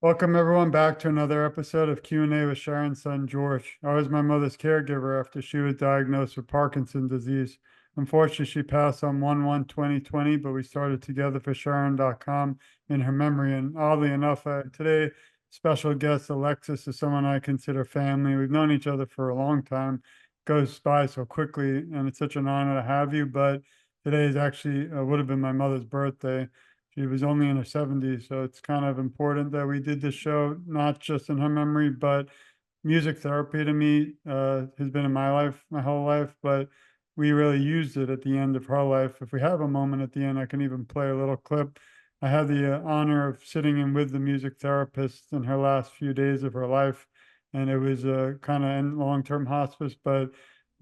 Welcome everyone back to another episode of Q&A with Sharon's son George. I was my mother's caregiver after she was diagnosed with Parkinson's disease. Unfortunately, she passed on 1/1/2020, but we started TogetherForSharon.com in her memory. And oddly enough, today, special guest Alexis is someone I consider family. We've known each other for a long time. Goes by so quickly, and it's such an honor to have you. But today is actually would have been my mother's birthday. She was only in her 70s, so it's kind of important that we did this show, not just in her memory, but music therapy to me has been in my life, my whole life, but we really used it at the end of her life. If we have a moment at the end, I can even play a little clip. I had the honor of sitting in with the music therapist in her last few days of her life, and it was kind of in long-term hospice, but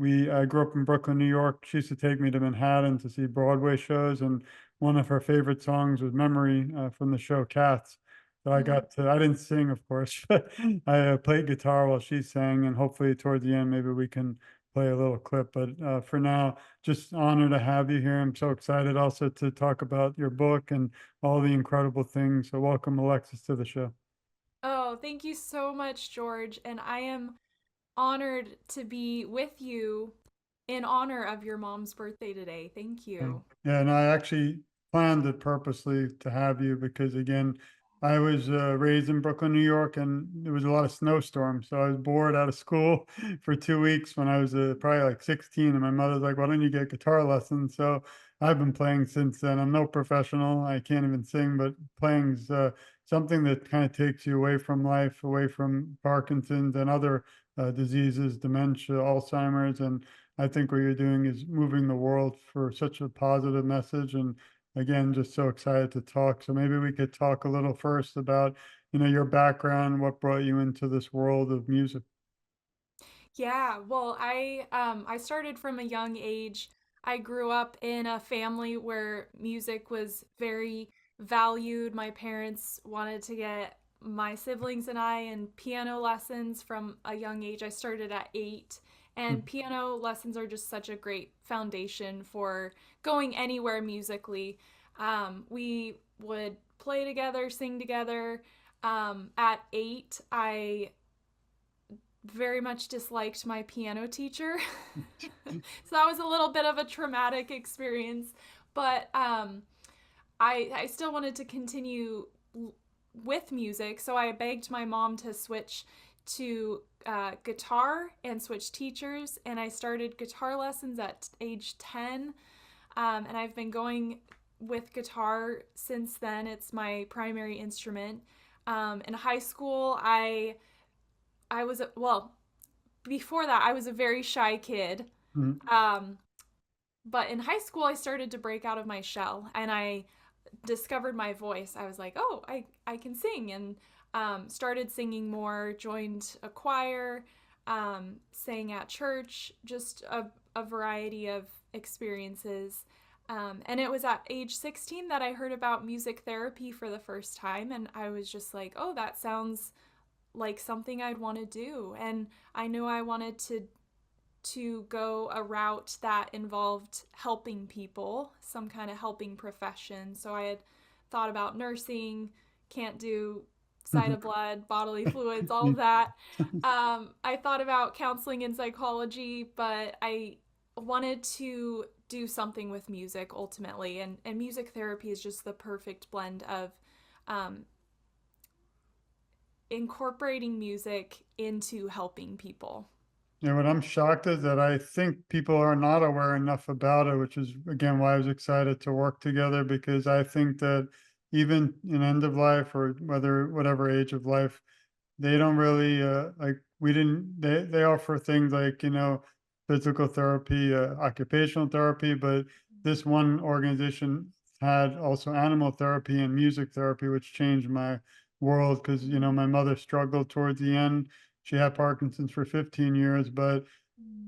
I grew up in Brooklyn, New York. She used to take me to Manhattan to see Broadway shows, and one of her favorite songs was Memory from the show Cats. So Mhm. I didn't sing, of course, but I played guitar while she sang, and hopefully toward the end, maybe we can play a little clip. But for now, just honor to have you here. I'm so excited also to talk about your book and all the incredible things. So welcome, Alexis, to the show. Oh, thank you so much, George. And I am honored to be with you in honor of your mom's birthday today. Thank Yeah, you. yeah, and I actually planned it purposely to have you because, again, I was raised in Brooklyn, New York, and there was a lot of snowstorms. So I was bored out of school for 2 weeks when I was probably like 16. And my mother's like, "Why don't you get guitar lessons?" So I've been playing since then. I'm no professional. I can't even sing, but playing's something that kind of takes you away from life, away from Parkinson's and other diseases, dementia, Alzheimer's, and I think what you're doing is moving the world for such a positive message. And again, just so excited to talk. So maybe we could talk a little first about, your background, what brought you into this world of music. Yeah, well, I started from a young age. I grew up in a family where music was very valued. My parents wanted to get my siblings and I in piano lessons from a young age. I started at 8, and piano lessons are just such a great foundation for going anywhere musically. We would play together, sing together. At 8, I very much disliked my piano teacher. So that was a little bit of a traumatic experience, but I still wanted to continue with music, so I begged my mom to switch to guitar and switch teachers, and I started guitar lessons at age 10, and I've been going with guitar since then. It's my primary instrument. In high school, I was well, before that, I was a very shy kid. Mhm. Um, but in high school, I started to break out of my shell, and I discovered my voice. I was like, oh, I can sing, and started singing more, joined a choir, sang at church, just a variety of experiences. And it was at age 16 that I heard about music therapy for the first time, and I was just like, oh, that sounds like something I'd want to do. And I knew I wanted to go a route that involved helping people, some kind of helping profession. So I had thought about nursing, can't do side of blood, bodily fluids, all of that. I thought about counseling and psychology, but I wanted to do something with music ultimately. And music therapy is just the perfect blend of um, incorporating music into helping people. Yeah, what I'm shocked is that I think people are not aware enough about it, which is again why I was excited to work together because I think that even in end of life or whatever age of life, they don't really like we didn't they offer things like, physical therapy, occupational therapy, but this one organization had also animal therapy and music therapy, which changed my world because, my mother struggled towards the end. She had Parkinson's for 15 years, but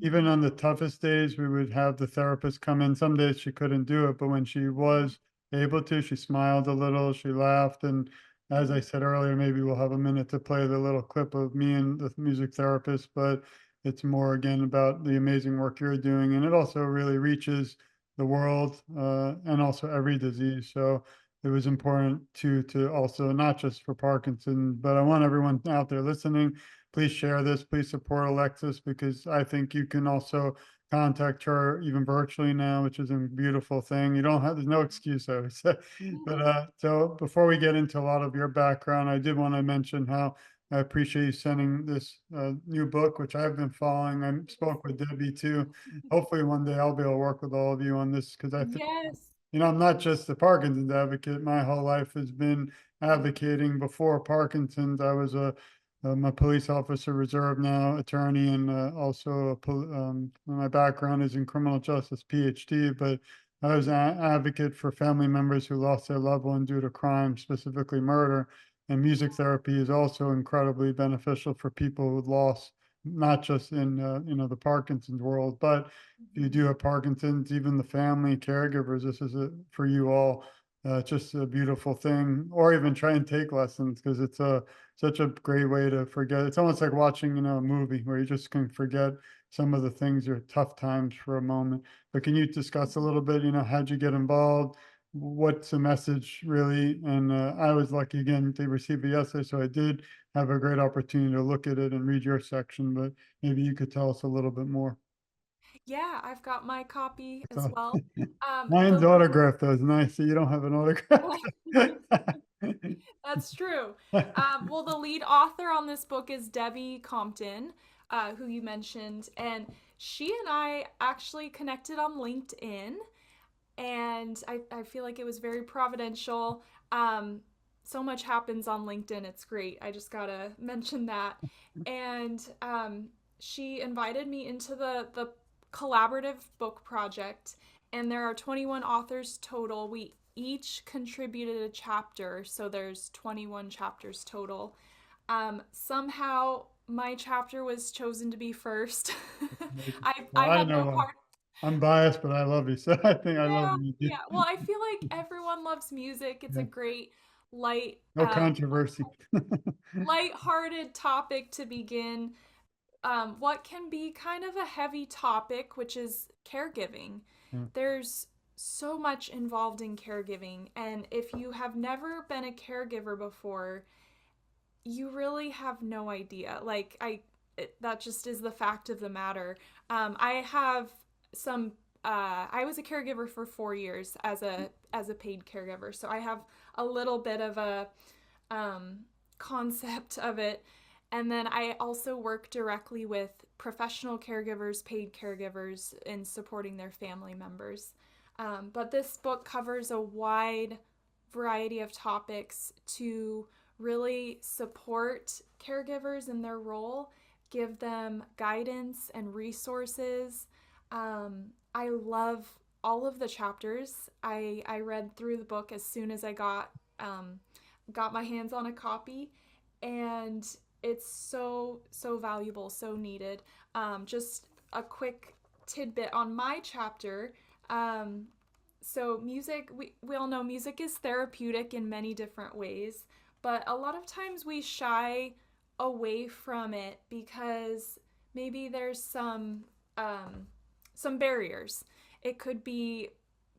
even on the toughest days, we would have the therapist come in. Some days she couldn't do it, but when she was able to, she smiled a little, she laughed. And as I said earlier, maybe we'll have a minute to play the little clip of me and the music therapist, but it's more again about the amazing work you're doing. And it also really reaches the world and also every disease. So it was important to also not just for Parkinson, but I want everyone out there listening, please share this, please support Alexis because I think you can also contact her even virtually now, which is a beautiful thing. You don't have there's no excuse, I would say. But so before we get into a lot of your background, I did want to mention how I appreciate you sending this new book, which I've been following. I spoke with Debbie too. Hopefully, one day I'll be able to work with all of you on this because I think Yes. I'm not just a Parkinson's advocate. My whole life has been advocating. Before Parkinson's, I was I'm a police officer, reserve now, attorney, and also my background is in criminal justice, PhD. But I was an advocate for family members who lost their loved one due to crime, specifically murder. And music therapy is also incredibly beneficial for people with loss, not just in the Parkinson's world, but if you Mhm. do have Parkinson's, even the family caregivers, this is for you all. Just a beautiful thing, or even try and take lessons because it's a such a great way to forget. It's almost like watching, a movie where you just can forget some of the things or tough times for a moment. But can you discuss a Mhm. little bit, how'd you get involved? What's the message really? And I was lucky again to receive it yesterday, so I did have a great opportunity to look at it and read your section, but maybe you could tell us a little bit more. Yeah, I've got my copy as So well. The mine's lead autographed though. It's nice. So you don't have an autograph. That's true. Well, the lead author on this book is Debbie Compton, who you mentioned, and she and I actually connected on LinkedIn, and I feel like it was very providential. So much happens on LinkedIn. It's great. I just gotta mention that. And she invited me into the collaborative book project, and there are 21 authors total. We each contributed a chapter, so there's 21 chapters total. Somehow my chapter was chosen to be first. I Well, I had know no why. part. I'm biased, but I love you. So I think I love Yeah, what you do. yeah. Well, I feel like everyone loves music. It's a Yeah. great light No controversy. light-hearted topic to begin what can be kind of a heavy topic, which is caregiving. Yeah. There's so much involved in caregiving, and if you have never been a caregiver before, you really have no idea. That just is the fact of the matter. I have some. I was a caregiver for 4 years as a paid caregiver, so I have a little bit of a um, concept of it. And then I also work directly with professional caregivers, paid caregivers, in supporting their family members. But this book covers a wide variety of topics to really support caregivers in their role, give them guidance and resources. I love all of the chapters. I read through the book as soon as I got my hands on a copy, and it's so valuable, so needed. Just a quick tidbit on my chapter. Um, so music, we all know music is therapeutic in many different ways, but a lot of times we shy away from it because maybe there's some barriers. It could be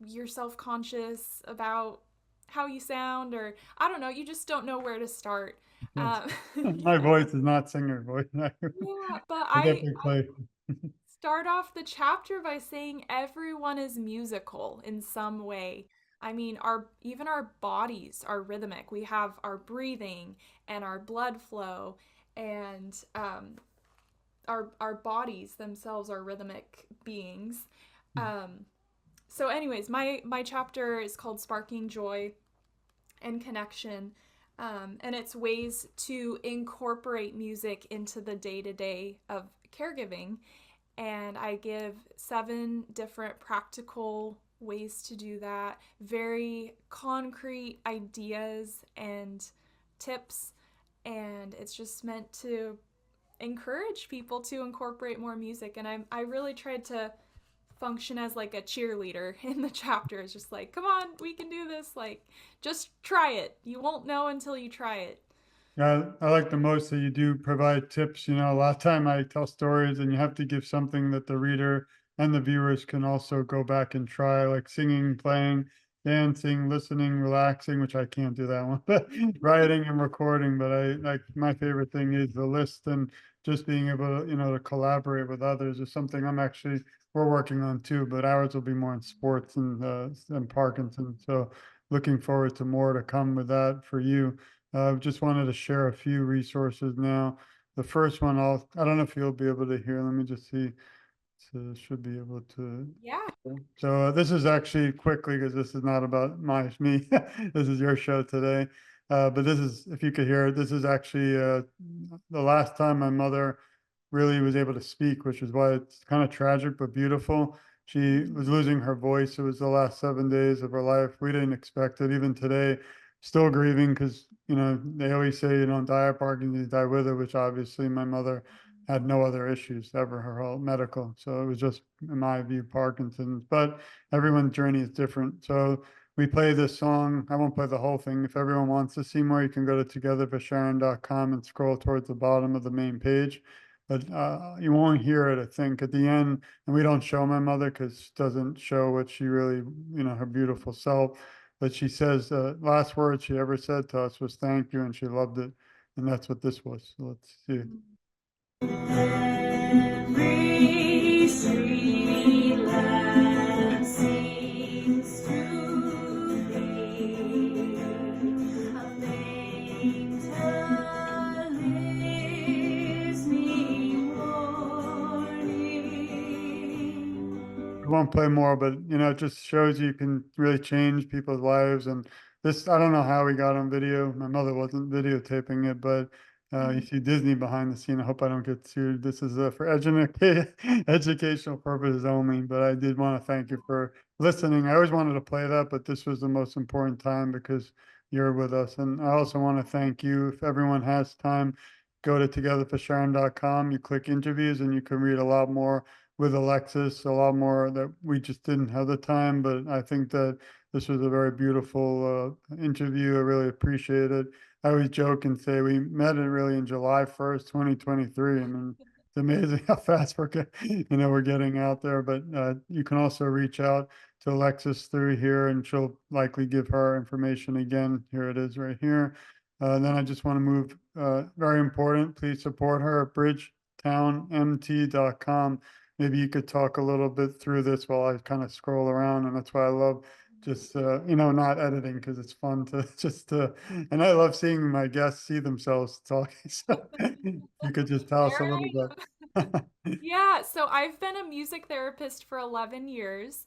you're self-conscious about how you sound, or I don't know, you just don't know where to start. Yes. um, My voice is not singer voice. I yeah, but definitely I play. start off the chapter by saying everyone is musical in some way. I mean, our even our bodies are rhythmic. We have our breathing and our blood flow, and our bodies themselves are rhythmic beings. Um, so, anyways, my chapter is called "Sparking Joy and Connection," and it's ways to incorporate music into the day to day of caregiving. And I give 7 different practical ways to do that, very concrete ideas and tips. And it's just meant to encourage people to incorporate more music. And I really tried to function as like a cheerleader in the chapter. It's just like, come on, we can do this. Like, just try it. You won't know until you try it. Yeah, I like the most that you do provide tips. A lot of time I tell stories and you have to give something that the reader and the viewers can also go back and try, like singing, playing. dancing, listening, relaxing, which I can't do that one, but writing and recording. But I like my favorite thing is the list and just being able to, to collaborate with others is something we're working on too, but ours will be more in sports and Parkinson. So looking forward to more to come with that for you. Just wanted to share a few resources now. The first one, I don't know if you'll be able to hear. Let me just see. So should be able to. Yeah. So this is actually quickly because this is not about me. This is your show today. But this is, if you could hear it, this is actually the last time my mother really was able to speak, which is why it's kind of tragic but beautiful. She was losing her voice. It was the last 7 days of her life. We didn't expect it. Even today, still grieving because, they always say you don't die of Parkinson's, you die with it, which obviously my mother had no other issues ever, her whole medical. So it was just, in my view, Parkinson's. But everyone's journey is different. So we play this song. I won't play the whole thing. If everyone wants to see more, you can go to TogetherForSharon.com and scroll towards the bottom of the main page. But you won't hear it, I think, at the end. And we don't show my mother because it doesn't show what she really, her beautiful self. But she says the last word she ever said to us was thank you, and she loved it. And that's what this was. So let's see. Every street lamp seems to be a fainter listening warning. I won't play more, but it just shows you can really change people's lives. And this, I don't know how we got on video. My mother wasn't videotaping it, but you see Disney behind the scene. I hope I don't get sued. This is for educational purposes only. But I did want to thank you for listening. I always wanted to play that, but this was the most important time because you're with us. And I also want to thank you. If everyone has time, go to togetherforsharon.com. You click interviews, and you can read a lot more with Alexis, a lot more that we just didn't have the time. But I think that this was a very beautiful interview. I really appreciate it. I always joke and say we met it really in July 1st, 2023. I mean, it's amazing how fast we're getting out there. But you can also reach out to Alexis through here, and she'll likely give her information again. Here it is right here. Then I just want to move, very important, please support her at bridgetownmt.com. Maybe you could talk a little bit through this while I kind of scroll around, and that's why I love just not editing because it's fun to and I love seeing my guests see themselves talking. So you could just tell us There a little I am. bit. Yeah, so I've been a music therapist for 11 years.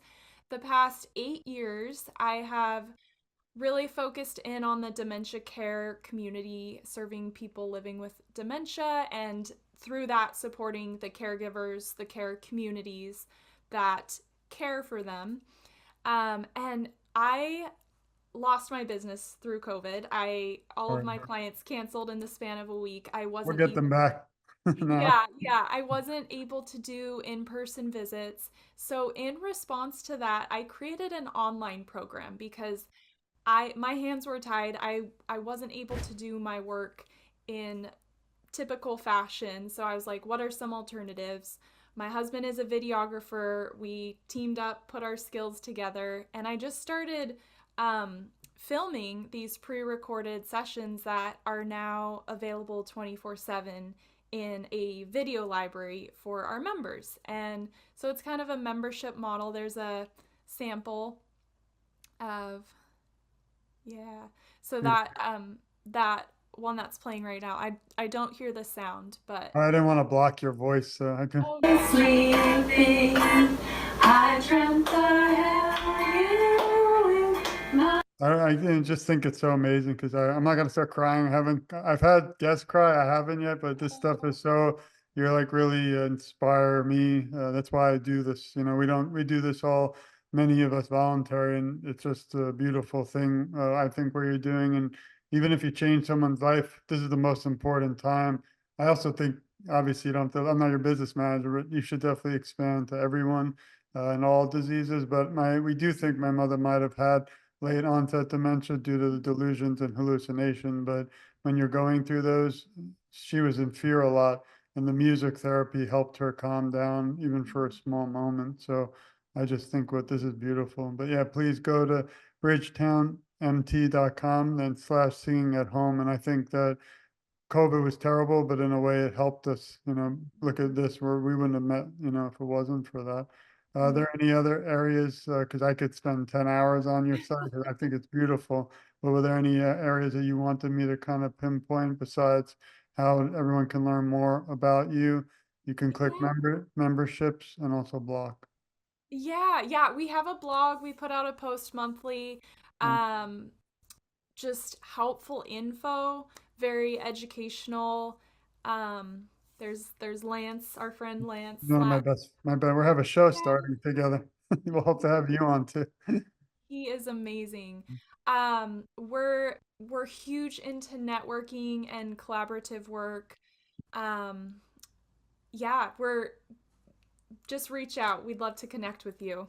The past 8 years, I have really focused in on the dementia care community, serving people living with dementia, and through that, supporting the caregivers, the care communities that care for them. And I lost my business through COVID. All of Or my clients canceled in the span of a week. I we'll wasn't get them able back now. yeah, I wasn't able to do in-person visits. So in response to that, I created an online program because my hands were tied. I wasn't able to do my work in typical fashion. So I was like, what are some alternatives? My husband is a videographer. We teamed up, put our skills together, and I just started filming these pre-recorded sessions that are now available 24/7 in a video library for our members. And so it's kind of a membership model. There's a sample of yeah. So that one that's playing right now, I don't hear the sound, but I didn't want to block your voice, so I can. oh no. Sleeping, I dreamt I had you in my I just think it's so amazing because I'm not gonna start crying. I've had guests cry. I haven't yet, but this stuff is so you're like really inspire me. That's why I do this. We do this all, many of us voluntary, and it's just a beautiful thing. I think what you're doing, and even if you change someone's life, this is the most important time. I also think obviously you don't have to. I'm not your business manager, but you should definitely expand to everyone and all diseases. But we do think my mother might have had late onset dementia due to the delusions and hallucination. But when you're going through those, she was in fear a lot, and the music therapy helped her calm down, even for a small moment. So I just think what this is beautiful. But yeah, please go to bridgetownmt.com, then slash singing at home. And I think that COVID was terrible, but in a way it helped us, look at this where we wouldn't have met, if it wasn't for that. Are Mhm. there any other areas, because I could spend 10 hours on your site, 'cause I think it's beautiful, but were there any areas that you wanted me to kind of pinpoint besides how everyone can learn more about you? You can click Yeah. memberships and also block. Yeah, we have a blog. We put out a post monthly. Yeah. Um, just helpful info, very educational. Um, there's Lance, our friend Lance One of Slack. my best, we'll have a show Yeah, starting together. We'll hope to have you on too. he is amazing. We're huge into networking and collaborative work. Um, yeah, we're just reach out. We'd love to connect with you.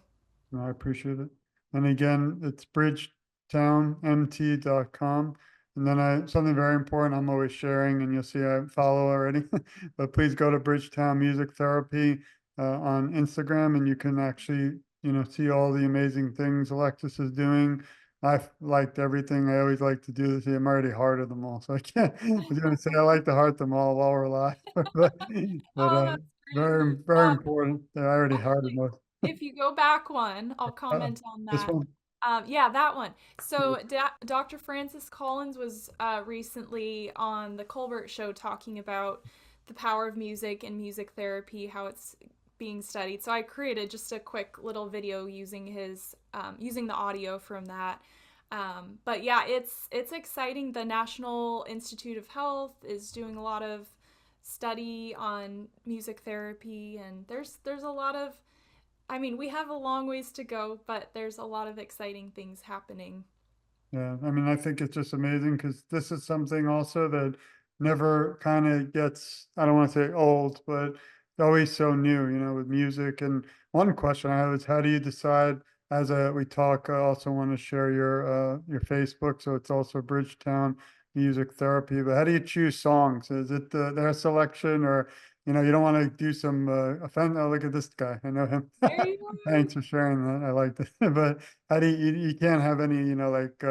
No, I appreciate it. And again, it's bridgetownmt.com. And then something very important I'm always sharing, and you'll see I follow already, but please go to Bridgetown Music Therapy on Instagram, and you can actually, see all the amazing things Alexis is doing. I've liked everything. I always like to do this. I'm already hearted them all, so I can't. I was going to say I like to heart them all while we're live, but Oh, that's great. very, very Um, important. I already hearted Actually, most. if you go back one, I'll comment on This that. one. Yeah, that one. So, Dr. Francis Collins was recently on the Colbert Show talking about the power of music and music therapy, how it's being studied. So, I created just a quick little video using his using the audio from that. But yeah, it's exciting. The National Institute of Health is doing a lot of study on music therapy, and there's a lot of I mean, we have a long ways to go, but there's a lot of exciting things happening. Yeah, I mean, I think it's just amazing because this is something also that never kind of gets, I don't want to say old, but always so new, with music. And one question I have is how do you decide as we talk, I also want to share your Facebook, so it's also Bridgetown Music Therapy, but how do you choose songs? Is it their selection or, you don't want to do some offend, oh, look at this guy. I know him. There you Thanks for sharing that. I like that. But how do you can't have any, like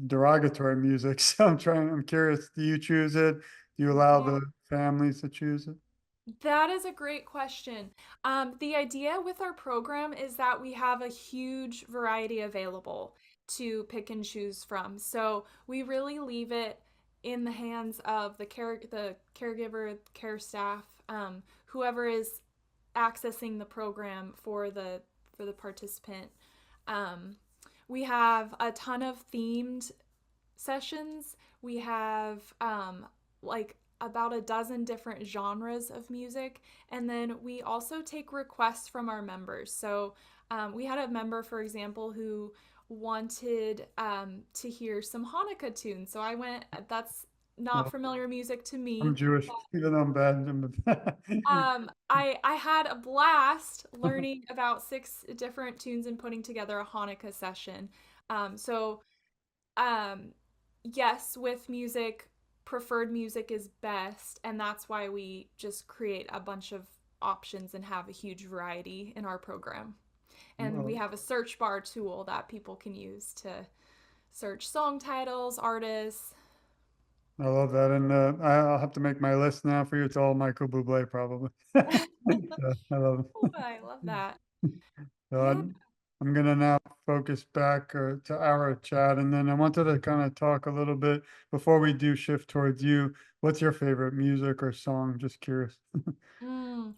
derogatory music. So I'm curious, do you choose it? Do you allow go. the families to choose it? That is a great question. The idea with our program is that we have a huge variety available to pick and choose from. So we really leave it in the hands of the caregiver, care staff, whoever is accessing the program for the participant. Um, we have a ton of themed sessions. We have like about a dozen different genres of music. And then we also take requests from our members. So we had a member, for example, who wanted to hear some Hanukkah tunes. So I went, that's not Well, familiar music to I'm me. Jewish, even though I'm bad. I had a blast learning about six different tunes and putting together a Hanukkah session. So um, yes, with music, preferred music is best, and that's why we just create a bunch of options and have a huge variety in our program. And we Well, have a search bar tool that people can use to search song titles, artists. I love that. And I'll have to make my list now for you. It's all Michael Bublé, probably. Yeah, I love Oh, it. I love that. So Yeah. I'm gonna now focus back to our chat, and then I wanted to kind of talk a little bit before we do shift towards you. What's your favorite music or song? Just curious. Mm.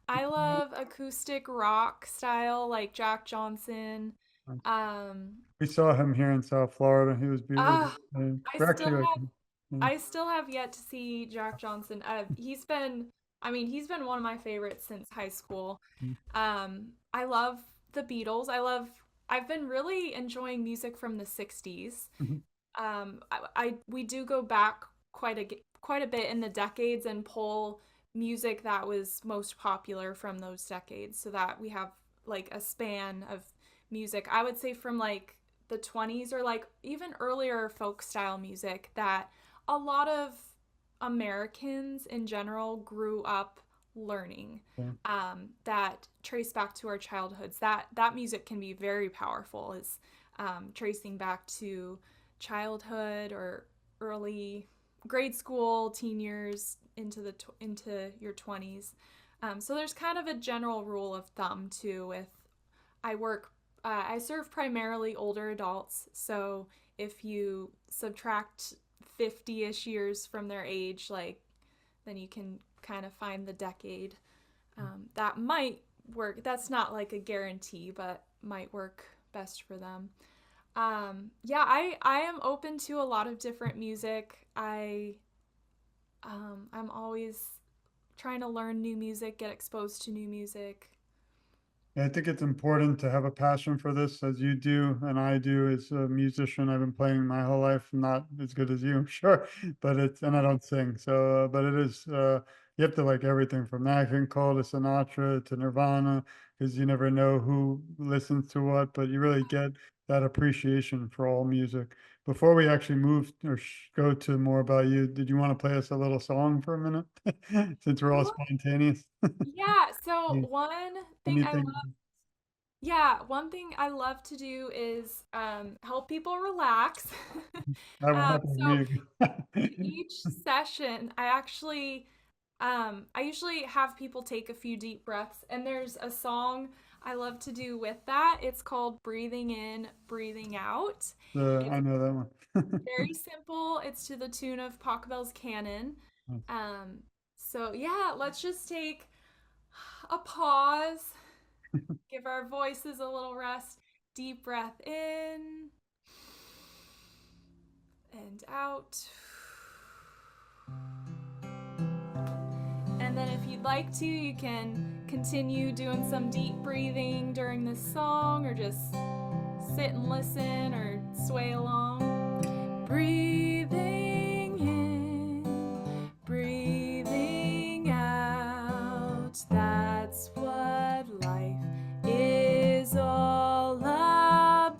I love acoustic rock style like Jack Johnson. Um, We saw him here in South Florida. He was beautiful. ah, And I we're still actually like, have yeah. I still have yet to see Jack Johnson. He's been one of my favorites since high school. I love the Beatles. I've been really enjoying music from the 60s. We do go back quite a bit in the decades and pull music that was most popular from those decades so that we have like a span of music. I would say from like the 20s or like even earlier folk style music that a lot of Americans in general grew up learning, Yeah. that trace back to our childhoods. That music can be very powerful. Is tracing back to childhood or early grade school, teen years into your 20s. So there's kind of a general rule of thumb too. With I work, I serve primarily older adults. So if you subtract 50-ish years from their age, like then you can kind of find the decade that might work. That's not like a guarantee, but might work best for them. Yeah, I am open to a lot of different music. I'm always trying to learn new music, get exposed to new music. Yeah, I think it's important to have a passion for this as you do and I do as a musician. I've been playing my whole life, not as good as you, I'm sure, but it's, and I don't sing. So, but it is, you have to like everything from Nat King Cole to Sinatra to Nirvana, because you never know who listens to what, but you really get that appreciation for all music. Before we actually move or go to more about you, did you want to play us a little song for a minute? Since we're all Sure. spontaneous. Yeah, so Yeah. one thing I Anything. love, yeah, one thing I love to do is help people relax. That will happen to So me. each session, I usually have people take a few deep breaths, and there's a song I love to do with that. It's called Breathing In, Breathing Out. It's I know that one. very simple. It's to the tune of Pachelbel's Canon. Um, so yeah, let's just take a pause, give our voices a little rest. Deep breath in and out. And then if you'd like to, you can continue doing some deep breathing during this song or just sit and listen or sway along. Breathing in, breathing out. That's what life is all about.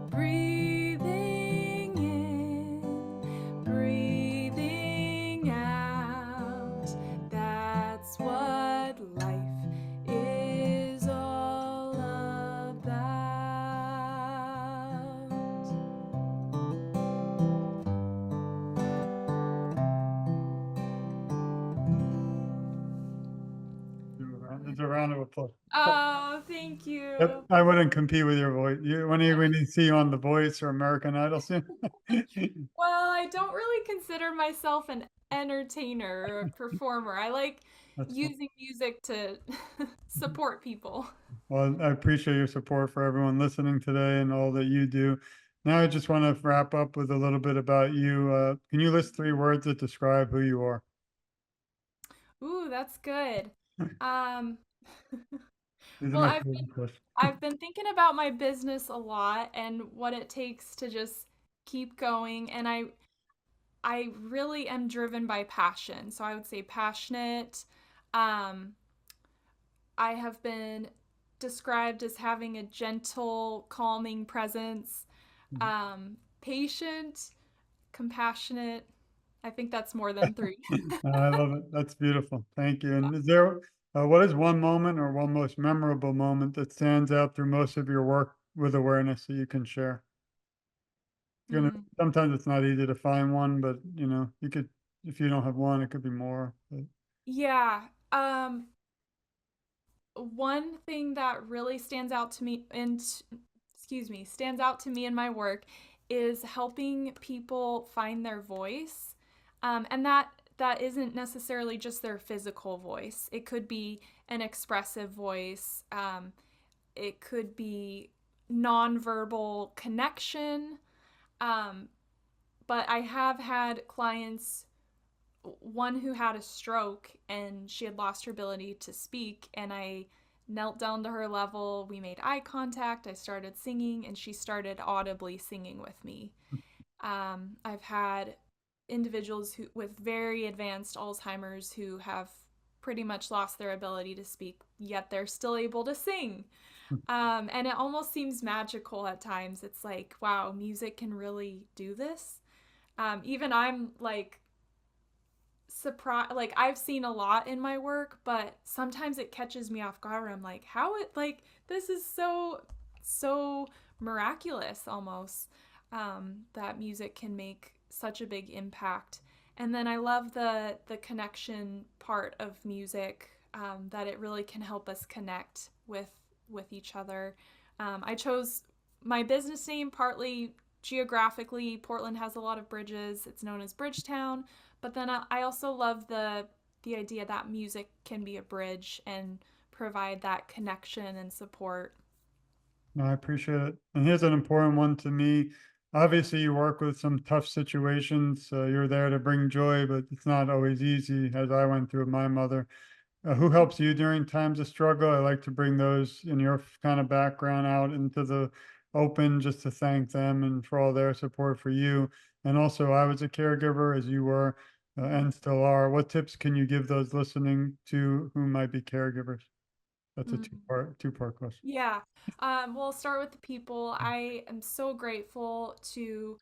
Breathing in, breathing out. That's what life is all about. It's a round of applause. Oh, thank Yep, you. I wouldn't compete with your voice. When you see you on The Voice or American Idol soon. Well, I don't really consider myself an entertainer or a performer. I like That's fun. using music to support people. Well, I appreciate your support for everyone listening today and all that you do. Now, I just want to wrap up with a little bit about you. Can you list three words that describe who you are? Ooh, that's good. Um, These are well, my favorite questions. I've been thinking about my business a lot and what it takes to just keep going, and I really am driven by passion. So I would say passionate. Um, I have been described as having a gentle, calming presence, patient, compassionate. I think that's more than three. I love it. That's beautiful. Thank you. And is there, what is one moment or one most memorable moment that stands out through most of your work with awareness that you can share? Gonna, Mm. sometimes it's not easy to find one, but you know, you could, if you don't have one, it could be more. But Yeah. One thing that really stands out to me and excuse me, stands out to me in my work is helping people find their voice. And that isn't necessarily just their physical voice. It could be an expressive voice. It could be nonverbal connection. Um, but I have had clients, one who had a stroke and she had lost her ability to speak, and I knelt down to her level, we made eye contact, I started singing, and she started audibly singing with me. I've had individuals who with very advanced Alzheimer's who have pretty much lost their ability to speak, yet they're still able to sing. And it almost seems magical at times. It's like, wow, music can really do this. Even I'm like surprise, like I've seen a lot in my work, but sometimes it catches me off guard. I'm like, how it, like, this is so so miraculous almost, that music can make such a big impact. And then I love the connection part of music, that it really can help us connect with each other. I chose my business name partly geographically. Portland has a lot of bridges. It's known as Bridgetown, but then I also love the idea that music can be a bridge and provide that connection and support. No, I appreciate it. And here's an important one to me. Obviously, you work with some tough situations. You're there to bring joy, but it's not always easy, as I went through with my mother. Who helps you during times of struggle? I like to bring those in your kind of background out into the open just to thank them and for all their support for you. And also, I was a caregiver as you were and still are. What tips can you give those listening to who might be caregivers? That's a Mm. two-part question. Yeah. We'll start with the people. I am so grateful to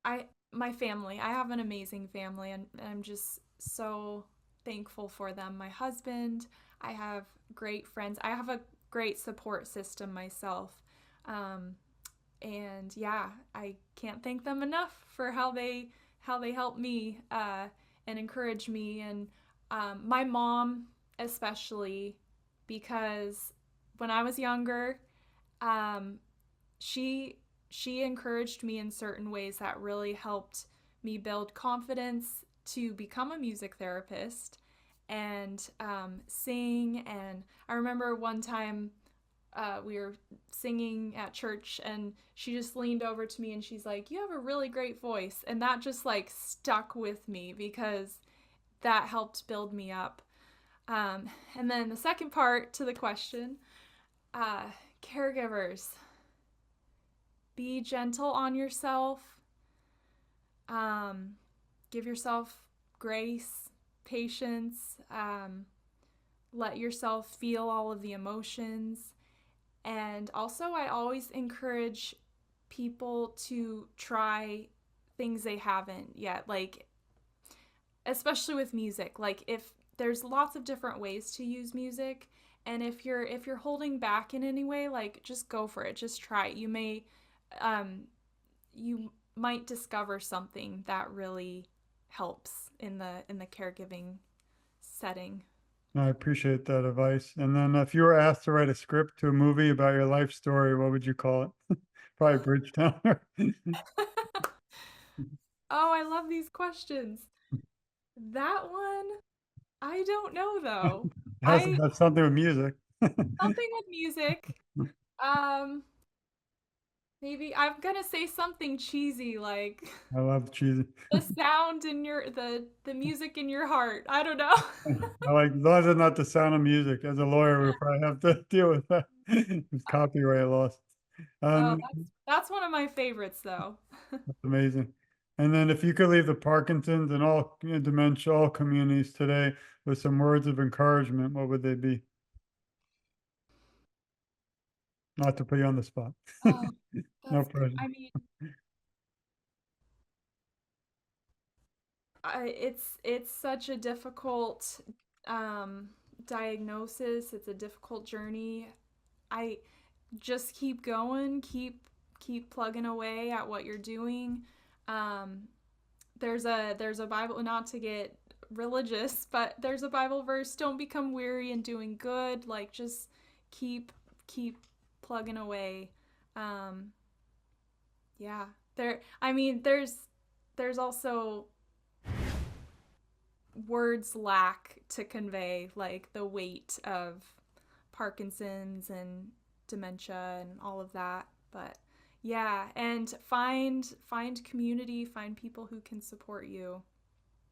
I my family. I have an amazing family, and I'm just so thankful for them. My husband, I have great friends. I have a great support system myself. Um, and yeah, I can't thank them enough for how they help me, and encourage me, and my mom especially, because when I was younger, um, she she encouraged me in certain ways that really helped me build confidence to become a music therapist and sing. And I remember one time, we were singing at church, and she just leaned over to me and she's like, "You have a really great voice." And that just like stuck with me because that helped build me up. And then the second part to the question, uh, caregivers, be gentle on yourself. Um, give yourself grace, patience. Let yourself feel all of the emotions. And also, I always encourage people to try things they haven't yet. Like, especially with music. Like, if there's lots of different ways to use music, and if you're holding back in any way, like, just go for it. Just try it. Um you might discover something that really helps in the caregiving setting. I appreciate that advice. And then if you were asked to write a script to a movie about your life story, what would you call it? Probably Bridgetown. Oh, I love these questions. That one, I don't know though. Has to I have something with music. Something with music. Um, Maybe I'm gonna say something cheesy like I love cheesy. the sound in the music in your heart. I don't know. I like, as long as it's not the sound of music. As a lawyer, we probably have to deal with that. It's copyright laws. Oh, Um, that's one of my favorites though. that's amazing. And then if you could leave the Parkinson's and all dementia, all communities today with some words of encouragement, what would they be? Not to put you on the spot. Oh, No that's pressure. I mean, it's such a difficult um diagnosis. It's a difficult journey. I just keep going, keep plugging away at what you're doing. Um there's a Bible, not to get religious, but there's a Bible verse, don't become weary in doing good. Like, just keep keep plugging away. Um yeah. There's also words lack to convey like the weight of Parkinson's and dementia and all of that. But yeah, and find community, find people who can support you.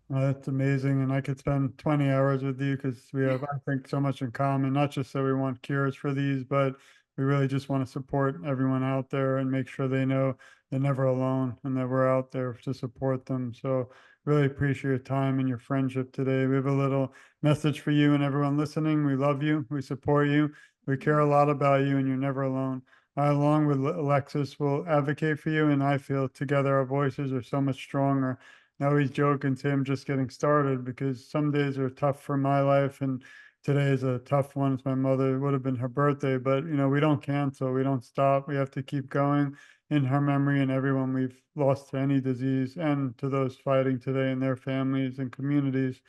That's amazing. And I could spend 20 hours with you because we have, I think, so much in common, not just that we want cures for these, but we really just want to support everyone out there and make sure they know they're never alone and that we're out there to support them. So really appreciate your time and your friendship today. We have a little message for you and everyone listening. We love you. We support you. We care a lot about you and you're never alone. I, along with Alexis, will advocate for you. And I feel together our voices are so much stronger. I always joke and say I'm just getting started because some days are tough for my life and today is a tough one. It's my mother. It would have been her birthday, but we don't cancel. We don't stop. We have to keep going in her memory and everyone we've lost to any disease, and to those fighting today and their families and communities.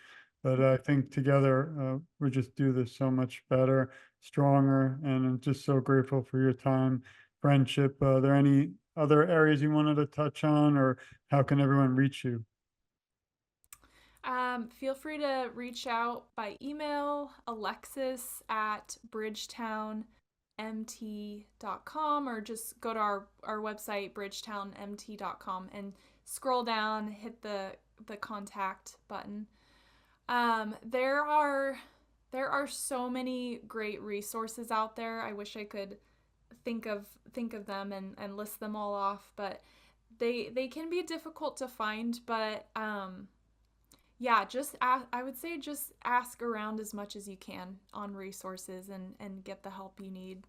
But I think together, we just do this so much better, stronger, and I'm just so grateful for your time, friendship. Are there any other areas you wanted to touch on, or how can everyone reach you? Feel free to reach out by email, Alexis at bridgetownmt.com, or just go to our website, bridgetownmt.com, and scroll down, hit the contact button. There are so many great resources out there. I wish I could think of them and list them all off, but they can be difficult to find. But yeah, I would say just ask around as much as you can on resources and get the help you need.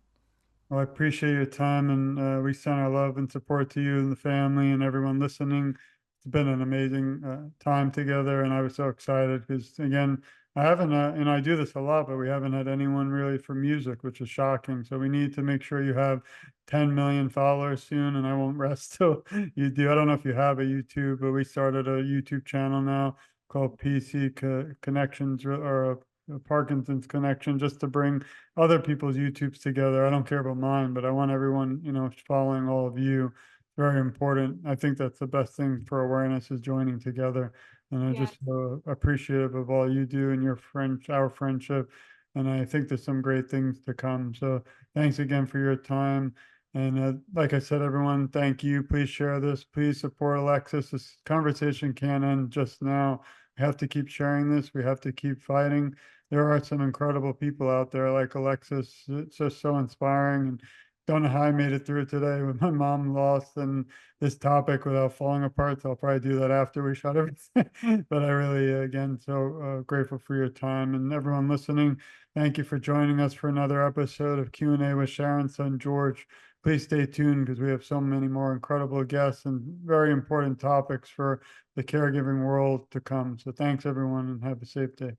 Well, I appreciate your time, and we send our love and support to you and the family and everyone listening. It's been an amazing time together, and I was so excited because, again, I haven't, and I do this a lot, but we haven't had anyone really for music, which is shocking. So we need to make sure you have 10 million followers soon, and I won't rest till you do. I don't know if you have a YouTube, but we started a YouTube channel now called Connections, or a Parkinson's Connection, just to bring other people's YouTubes together. I don't care about mine, but I want everyone, following all of you. Very important. I think that's the best thing for awareness, is joining together. And I'm Yeah. just appreciative of all you do and our friendship. And I think there's some great things to come. So thanks again for your time. And like I said, everyone, thank you. Please share this. Please support Alexis. This conversation can't end just now. We have to keep sharing this. We have to keep fighting. There are some incredible people out there like Alexis. It's just so inspiring, and don't know how I made it through today with my mom lost and this topic without falling apart. So I'll probably do that after we shut everything. But I really, again, so grateful for your time, and everyone listening. Thank you for joining us for another episode of Q&A with Sharon's son, George. Please stay tuned because we have so many more incredible guests and very important topics for the caregiving world to come. So thanks, everyone, and have a safe day.